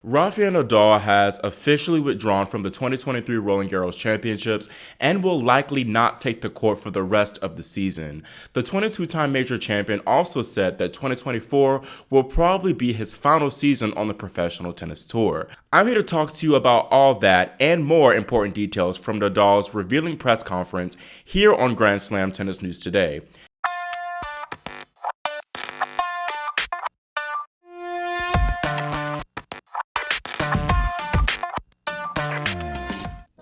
Rafael Nadal has officially withdrawn from the 2023 Roland Garros Championships and will likely not take the court for the rest of the season. The 22-time major champion also said that 2024 will probably be his final season on the professional tennis tour. I'm here to talk to you about all that and more important details from Nadal's revealing press conference here on Grand Slam Tennis News Today.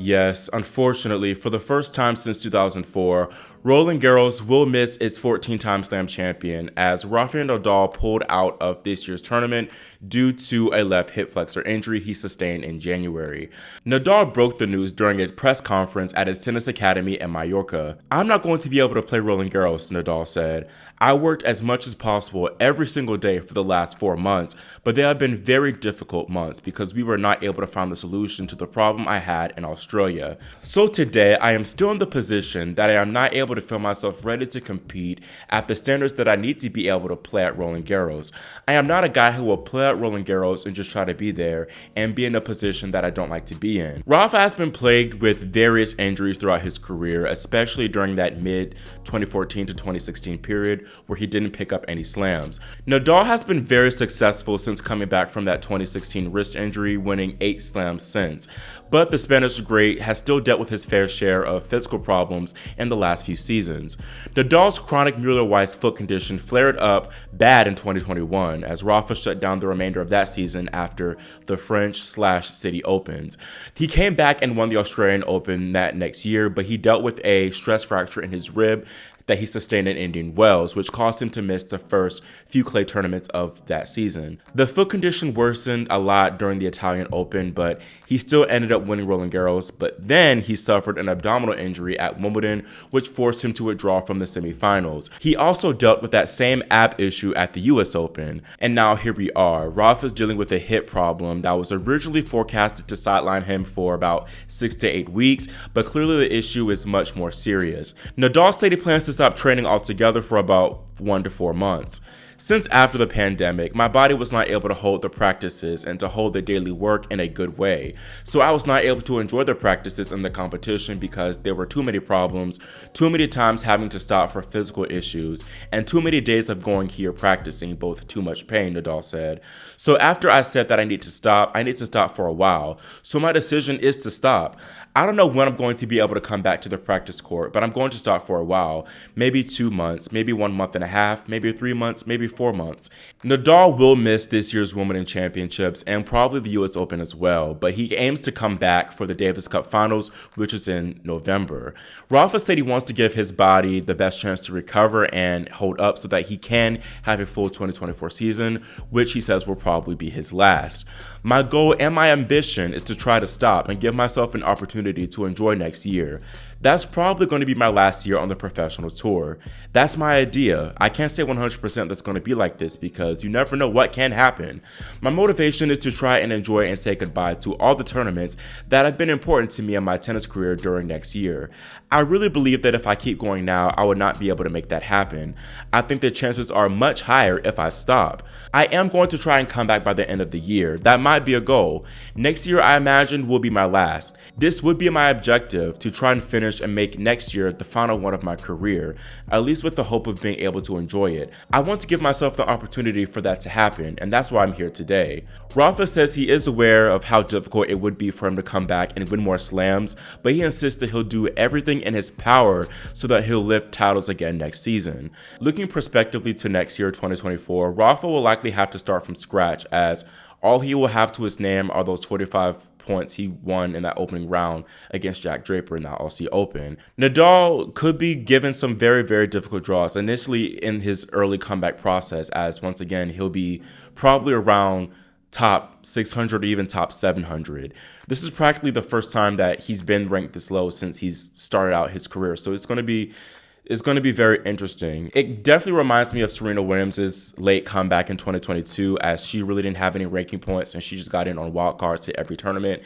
Yes, unfortunately, for the first time since 2004, Roland Garros will miss its 14-time Slam champion as Rafael Nadal pulled out of this year's tournament due to a left hip flexor injury he sustained in January. Nadal broke the news during a press conference at his tennis academy in Mallorca. "I'm not going to be able to play Roland Garros," Nadal said. "I worked as much as possible every single day for the last 4 months, but they have been very difficult months because we were not able to find the solution to the problem I had in Australia. So today, I am still in the position that I am not able to feel myself ready to compete at the standards that I need to be able to play at Roland Garros. I am not a guy who will play at Roland Garros and just try to be there and be in a position that I don't like to be in." Rafa has been plagued with various injuries throughout his career, especially during that mid-2014 to 2016 period where he didn't pick up any slams. Nadal has been very successful since coming back from that 2016 wrist injury, winning 8 slams since. But the Spanish great has still dealt with his fair share of physical problems in the last few seasons. Nadal's chronic Mueller-Weiss foot condition flared up bad in 2021 as Rafa shut down the remainder of that season after the French/City Opens. He came back and won the Australian Open that next year, but he dealt with a stress fracture in his rib that he sustained in Indian Wells, which caused him to miss the first few clay tournaments of that season. The foot condition worsened a lot during the Italian Open, but he still ended up winning Roland Garros, but then he suffered an abdominal injury at Wimbledon, which forced him to withdraw from the semifinals. He also dealt with that same ab issue at the US Open, and now here we are. Rafa's dealing with a hip problem that was originally forecasted to sideline him for about 6 to 8 weeks, but clearly the issue is much more serious. Nadal said he plans to stop training altogether for about 1 to 4 months. "Since after the pandemic, my body was not able to hold the practices and to hold the daily work in a good way. So I was not able to enjoy the practices and the competition because there were too many problems, too many times having to stop for physical issues, and too many days of going here practicing, both too much pain," Nadal said. "So after I said that I need to stop for a while. So my decision is to stop. I don't know when I'm going to be able to come back to the practice court, but I'm going to stop for a while. Maybe 2 months, maybe 1 month and a half, maybe 3 months, maybe 4 months." Nadal will miss this year's Wimbledon Championships and probably the US Open as well, but he aims to come back for the Davis Cup Finals, which is in November. Rafa said he wants to give his body the best chance to recover and hold up so that he can have a full 2024 season, which he says will probably be his last. "My goal and my ambition is to try to stop and give myself an opportunity to enjoy next year. That's probably going to be my last year on the professional tour. That's my idea. I can't say 100% that's going to be like this because you never know what can happen. My motivation is to try and enjoy and say goodbye to all the tournaments that have been important to me in my tennis career during next year. I really believe that if I keep going now, I would not be able to make that happen. I think the chances are much higher if I stop. I am going to try and come back by the end of the year. That might be a goal. Next year, I imagine, will be my last. This would be my objective, to try and finish and make next year the final one of my career, at least with the hope of being able to enjoy it. I want to give myself the opportunity for that to happen, and that's why I'm here today." Rafa says he is aware of how difficult it would be for him to come back and win more slams, but he insists that he'll do everything in his power so that he'll lift titles again next season. Looking prospectively to next year, 2024, Rafa will likely have to start from scratch as all he will have to his name are those 45 points he won in that opening round against Jack Draper in that Aussie Open. Nadal could be given some very, very difficult draws initially in his early comeback process, as once again, he'll be probably around top 600 or even top 700. This is practically the first time that he's been ranked this low since he's started out his career. So it's going to be very interesting. It definitely reminds me of Serena Williams' late comeback in 2022, as she really didn't have any ranking points and she just got in on wild cards to every tournament.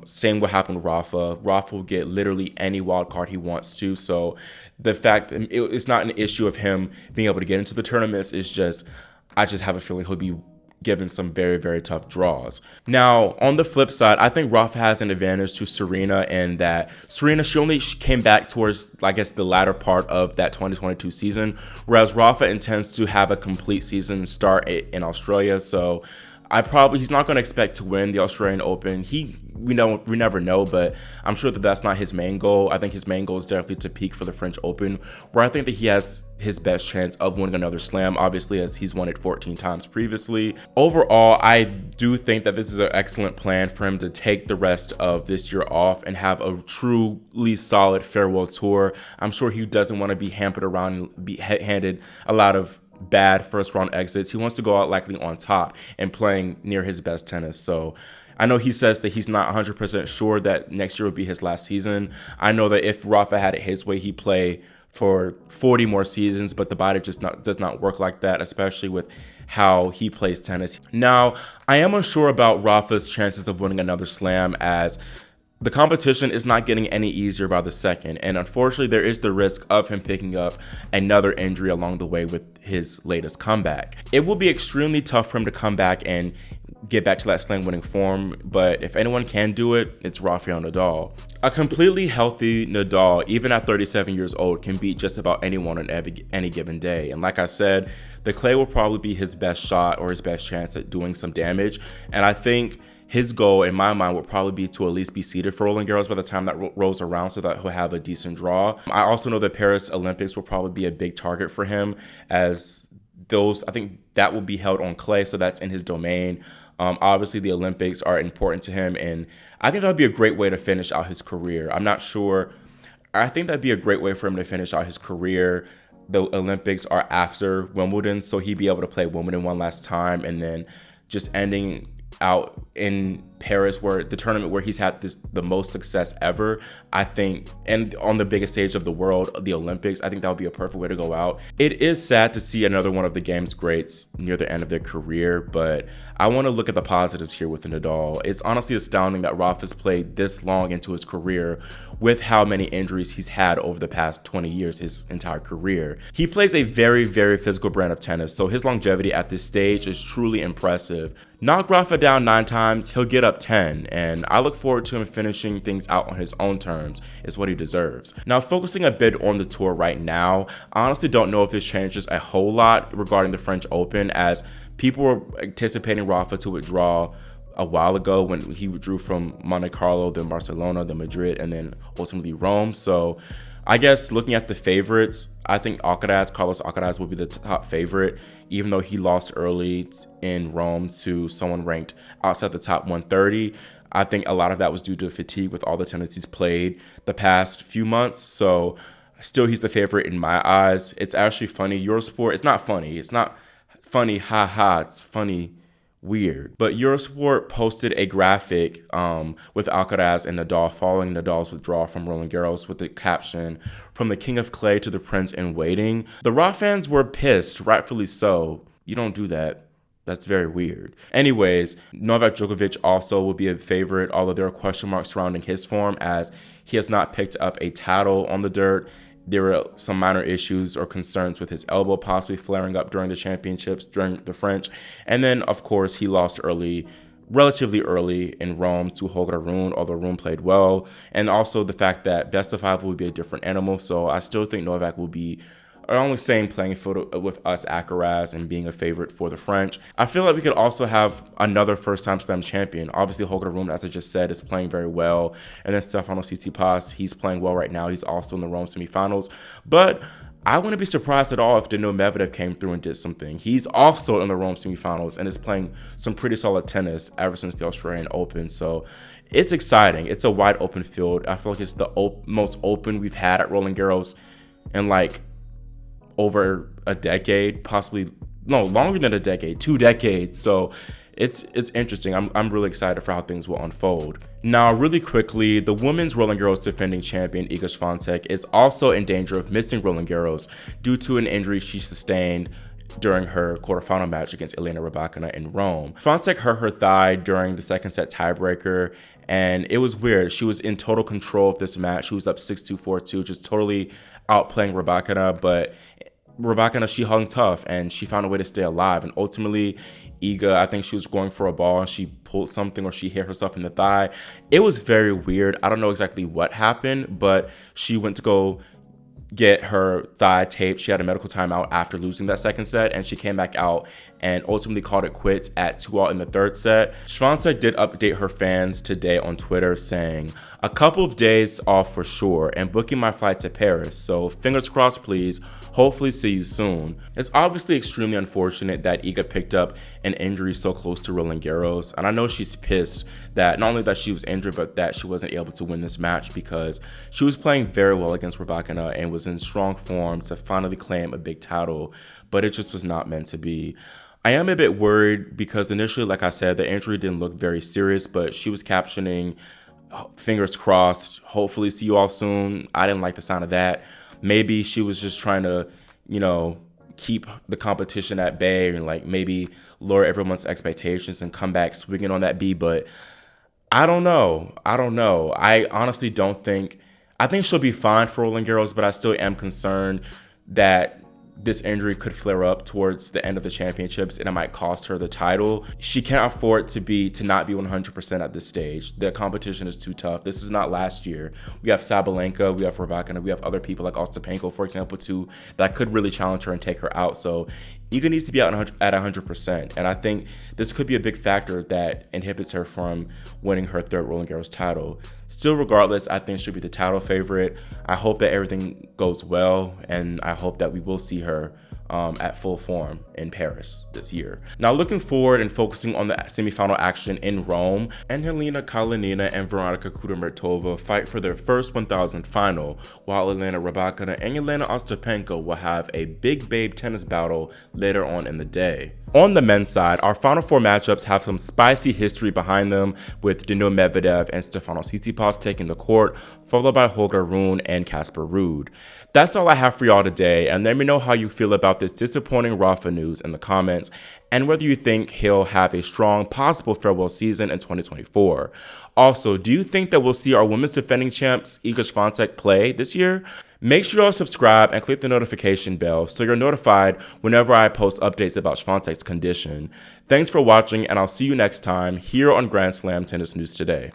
Same what happened with Rafa. Rafa will get literally any wild card he wants to. So the fact it's not an issue of him being able to get into the tournaments. It's just, I just have a feeling he'll be given some very, very tough draws. Now, on the flip side, I think Rafa has an advantage to Serena in that Serena, she only came back towards, I guess, the latter part of that 2022 season, whereas Rafa intends to have a complete season start in Australia. So he's not going to expect to win the Australian Open. We never know, but I'm sure that that's not his main goal. I think his main goal is definitely to peak for the French Open, where I think that he has his best chance of winning another slam, obviously, as he's won it 14 times previously. Overall, I do think that this is an excellent plan for him to take the rest of this year off and have a truly solid farewell tour. I'm sure he doesn't want to be hampered around and be handed a lot of bad first round exits. He wants to go out likely on top and playing near his best tennis. So I know he says that he's not 100% sure that next year will be his last season. I know that if Rafa had it his way, he'd play for 40 more seasons, but the body just does not work like that, especially with how he plays tennis. Now, I am unsure about Rafa's chances of winning another slam, as the competition is not getting any easier by the second, and unfortunately there is the risk of him picking up another injury along the way with his latest comeback. It will be extremely tough for him to come back and get back to that slam winning form, but if anyone can do it, it's Rafael Nadal. A completely healthy Nadal, even at 37 years old, can beat just about anyone on any given day. And like I said, the clay will probably be his best shot or his best chance at doing some damage, and I think his goal, in my mind, would probably be to at least be seeded for Roland Garros by the time that rolls around, so that he'll have a decent draw. I also know that Paris Olympics will probably be a big target for him, as I think that will be held on clay, so that's in his domain. Obviously, the Olympics are important to him, and I think that would be a great way to finish out his career. I'm not sure. I think that'd be a great way for him to finish out his career. The Olympics are after Wimbledon, so he'd be able to play Wimbledon one last time, and then just ending out in Paris, where the tournament where he's had the most success ever, I think, and on the biggest stage of the world, the Olympics, I think that would be a perfect way to go out. It is sad to see another one of the game's greats near the end of their career, but I want to look at the positives here with Nadal. It's honestly astounding that Rafa's played this long into his career with how many injuries he's had over the past 20 years, his entire career. He plays a very, very physical brand of tennis, so his longevity at this stage is truly impressive. Knock Rafa down 9 times, he'll get up 10, and I look forward to him finishing things out on his own terms. Is what he deserves. Now, focusing a bit on the tour right now, I honestly don't know if this changes a whole lot regarding the French Open, as people were anticipating Rafa to withdraw a while ago when he withdrew from Monte Carlo, then Barcelona, then Madrid, and then ultimately Rome. So I guess looking at the favorites, I think Carlos Alcaraz will be the top favorite, even though he lost early in Rome to someone ranked outside the top 130. I think a lot of that was due to fatigue with all the tennis he's played the past few months. So still, he's the favorite in my eyes. It's actually funny. Eurosport, it's not funny. It's not funny, haha. It's funny, weird. But Eurosport posted a graphic with Alcaraz and Nadal following Nadal's withdrawal from Roland Garros with the caption, "From the King of Clay to the Prince in Waiting." The Raw fans were pissed, rightfully so. You don't do that. That's very weird. Anyways, Novak Djokovic also will be a favorite, although there are question marks surrounding his form, as he has not picked up a title on the dirt. There were some minor issues or concerns with his elbow possibly flaring up during the championships, during the French. And then, of course, he lost relatively early in Rome to Holger Rune, although Rune played well. And also the fact that best of 5 will be a different animal. So I still think Novak will be on the same playing field with us, Alcaraz, and being a favorite for the French. I feel like we could also have another first-time slam champion. Obviously, Holger Rune, as I just said, is playing very well. And then Stefano Tsitsipas, he's playing well right now. He's also in the Rome semifinals. But I wouldn't be surprised at all if Daniil Medvedev came through and did something. He's also in the Rome semifinals and is playing some pretty solid tennis ever since the Australian Open. So it's exciting. It's a wide open field. I feel like it's the most open we've had at Roland Garros in over a decade, possibly no longer than a decade, 2 decades. So it's interesting. I'm really excited for how things will unfold. Now, really quickly, the women's Roland Garros defending champion Iga Swiatek is also in danger of missing Roland Garros due to an injury she sustained during her quarterfinal match against Elena Rybakina in Rome. Swiatek hurt her thigh during the second set tiebreaker, and it was weird. She was in total control of this match. She was up 6-2, 4-2, just totally outplaying Rybakina, but Rybakina, she hung tough and she found a way to stay alive. And ultimately, Iga, I think she was going for a ball and she pulled something or she hit herself in the thigh. It was very weird. I don't know exactly what happened, but she went to go get her thigh taped. She had a medical timeout after losing that second set, and she came back out and ultimately called it quits at 2-all in the third set. Swiatek did update her fans today on Twitter saying, "A couple of days off for sure and booking my flight to Paris, so fingers crossed please, hopefully see you soon." It's obviously extremely unfortunate that Iga picked up an injury so close to Roland Garros, and I know she's pissed that not only that she was injured, but that she wasn't able to win this match because she was playing very well against Rybakina and was in strong form to finally claim a big title, but it just was not meant to be. I am a bit worried because initially, like I said, the injury didn't look very serious, but she was captioning, fingers crossed, hopefully see you all soon. I didn't like the sound of that. Maybe she was just trying to, keep the competition at bay and like maybe lower everyone's expectations and come back swinging on that B, but I don't know. I honestly don't think, I think she'll be fine for Roland Garros, but I still am concerned that this injury could flare up towards the end of the championships and it might cost her the title. She can't afford to not be 100% at this stage. The competition is too tough. This is not last year. We have Sabalenka, we have Rybakina, we have other people like Ostapenko, for example, too, that could really challenge her and take her out. So Iga needs to be at 100%. And I think this could be a big factor that inhibits her from winning her third Roland Garros title. Still, regardless, I think she'll be the title favorite. I hope that everything goes well, and I hope that we will see her at full form in Paris this year. Now, looking forward and focusing on the semifinal action in Rome, Angelina Kalinina and Veronika Kudermetova fight for their first 1,000 final, while Elena Rybakina and Elena Ostapenko will have a big babe tennis battle later on in the day. On the men's side, our Final Four matchups have some spicy history behind them, with Daniil Medvedev and Stefanos Tsitsipas taking the court, followed by Holger Rune and Casper Ruud. That's all I have for y'all today, and let me know how you feel about this disappointing Rafa news in the comments, and whether you think he'll have a strong possible farewell season in 2024. Also, do you think that we'll see our women's defending champs Iga Swiatek play this year? Make sure y'all subscribe and click the notification bell so you're notified whenever I post updates about Swiatek's condition. Thanks for watching, and I'll see you next time here on Grand Slam Tennis News Today.